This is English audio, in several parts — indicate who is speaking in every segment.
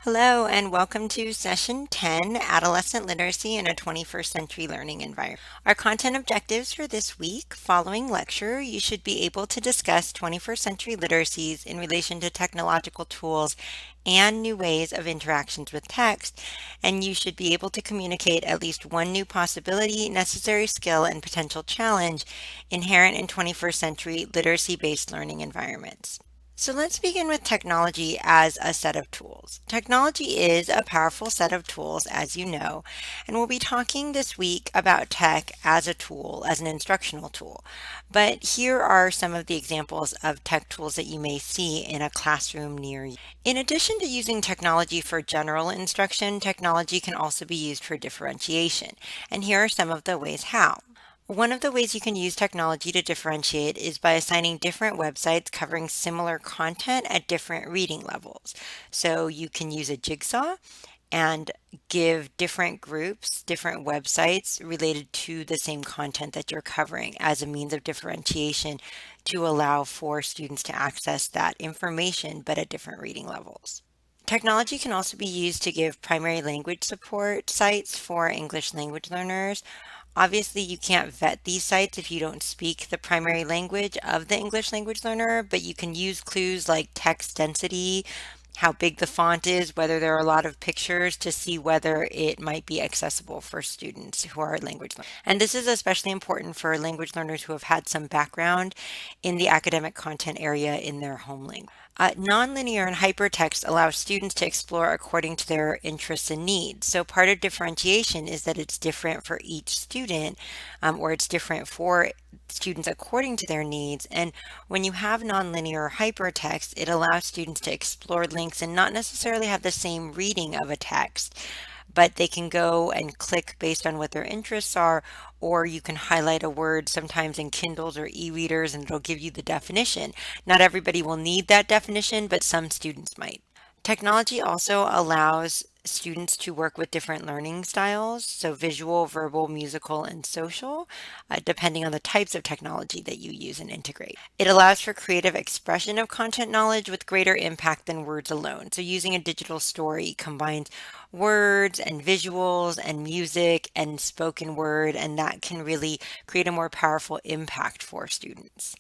Speaker 1: Hello, and welcome to Session 10, Adolescent Literacy in a 21st Century Learning Environment. Our content objectives for this week: following lecture, you should be able to discuss 21st century literacies in relation to technological tools and new ways of interactions with text, and you should be able to communicate at least one new possibility, necessary skill, and potential challenge inherent in 21st century literacy-based learning environments. So let's begin with technology as a set of tools. Technology is a powerful set of tools, as you know, and we'll be talking this week about tech as a tool, as an instructional tool. But here are some of the examples of tech tools that you may see in a classroom near you. In addition to using technology for general instruction, technology can also be used for differentiation. And here are some of the ways how. One of the ways you can use technology to differentiate is by assigning different websites covering similar content at different reading levels. So you can use a jigsaw and give different groups, different websites related to the same content that you're covering as a means of differentiation to allow for students to access that information but at different reading levels. Technology can also be used to give primary language support sites for English language learners. Obviously, you can't vet these sites if you don't speak the primary language of the English language learner, but you can use clues like text density, how big the font is, whether there are a lot of pictures to see whether it might be accessible for students who are language learners. And this is especially important for language learners who have had some background in the academic content area in their home language. Nonlinear and hypertext allows students to explore according to their interests and needs. So part of differentiation is that it's different for each student, or it's different for students according to their needs. And when you have nonlinear or hypertext, it allows students to explore links and not necessarily have the same reading of a text, but they can go and click based on what their interests are, or you can highlight a word sometimes in Kindles or e-readers and it'll give you the definition. Not everybody will need that definition, but some students might. Technology also allows students to work with different learning styles, so visual, verbal, musical, and social, depending on the types of technology that you use and integrate. It allows for creative expression of content knowledge with greater impact than words alone. So using a digital story combines words and visuals and music and spoken word, and that can really create a more powerful impact for students.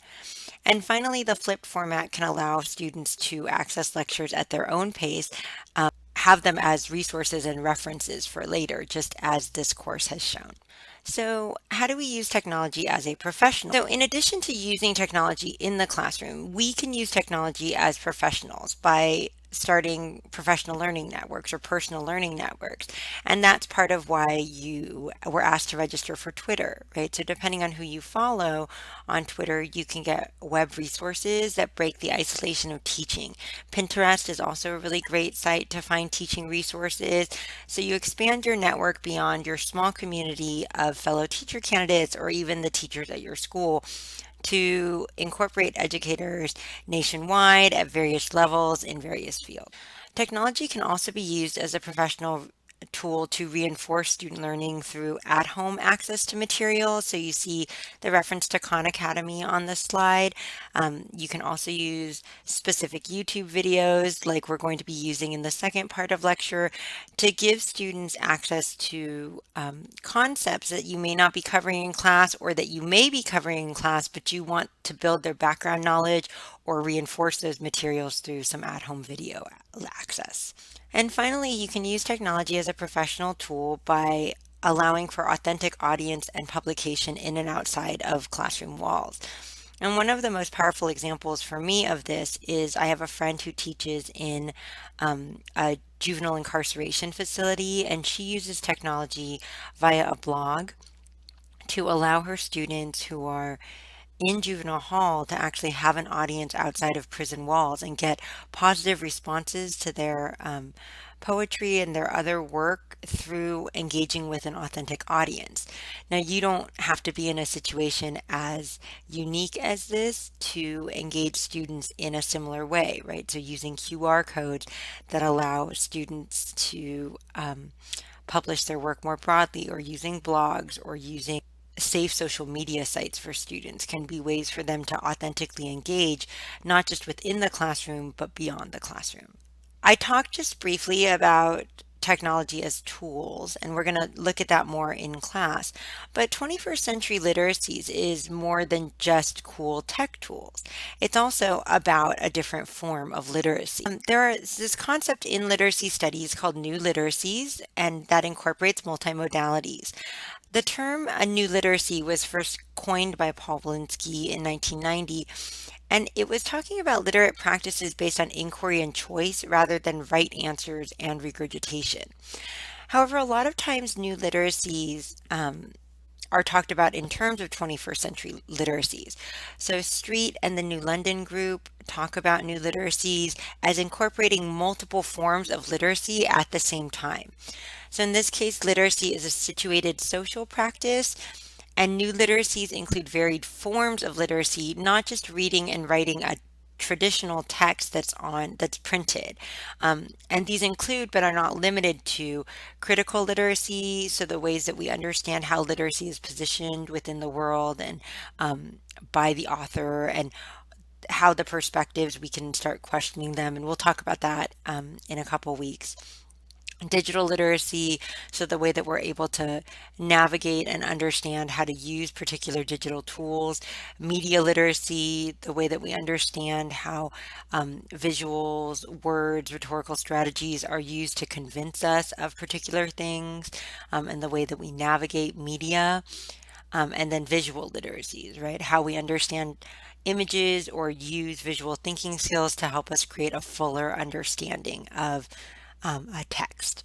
Speaker 1: And finally, the flipped format can allow students to access lectures at their own pace, have them as resources and references for later, just as this course has shown. So, how do we use technology as a professional? So, in addition to using technology in the classroom, we can use technology as professionals by starting professional learning networks or personal learning networks. And that's part of why you were asked to register for Twitter, right? So, depending on who you follow on Twitter, you can get web resources that break the isolation of teaching. Pinterest is also a really great site to find teaching resources. So you expand your network beyond your small community of fellow teacher candidates or even the teachers at your school to incorporate educators nationwide at various levels in various fields. Technology can also be used as a professional tool to reinforce student learning through at-home access to materials. So you see the reference to Khan Academy on the slide. You can also use specific YouTube videos like we're going to be using in the second part of lecture to give students access to concepts that you may not be covering in class or that you may be covering in class, but you want to build their background knowledge or reinforce those materials through some at-home video access. And finally, you can use technology as a professional tool by allowing for authentic audience and publication in and outside of classroom walls. And one of the most powerful examples for me of this is I have a friend who teaches in a juvenile incarceration facility, and she uses technology via a blog to allow her students who are in juvenile hall to actually have an audience outside of prison walls and get positive responses to their poetry and their other work through engaging with an authentic audience. Now, you don't have to be in a situation as unique as this to engage students in a similar way, right? So using QR codes that allow students to publish their work more broadly, or using blogs, or using safe social media sites for students can be ways for them to authentically engage, not just within the classroom, but beyond the classroom. I talked just briefly about technology as tools, and we're going to look at that more in class. But 21st century literacies is more than just cool tech tools. It's also about a different form of literacy. There is this concept in literacy studies called new literacies, and that incorporates multimodalities. The term a new literacy was first coined by Paul Valinsky in 1990, and it was talking about literate practices based on inquiry and choice rather than right answers and regurgitation. However, a lot of times new literacies are talked about in terms of 21st century literacies. So, Street and the New London Group talk about new literacies as incorporating multiple forms of literacy at the same time. So, in this case, literacy is a situated social practice, and new literacies include varied forms of literacy, not just reading and writing a traditional text that's printed. And these include but are not limited to critical literacy, so the ways that we understand how literacy is positioned within the world and by the author, and how the perspectives we can start questioning them, and we'll talk about that in a couple weeks. Digital literacy, so the way that we're able to navigate and understand how to use particular digital tools. Media literacy, the way that we understand how visuals, words, rhetorical strategies are used to convince us of particular things, and the way that we navigate media. And then visual literacies, right? How we understand images or use visual thinking skills to help us create a fuller understanding of a text.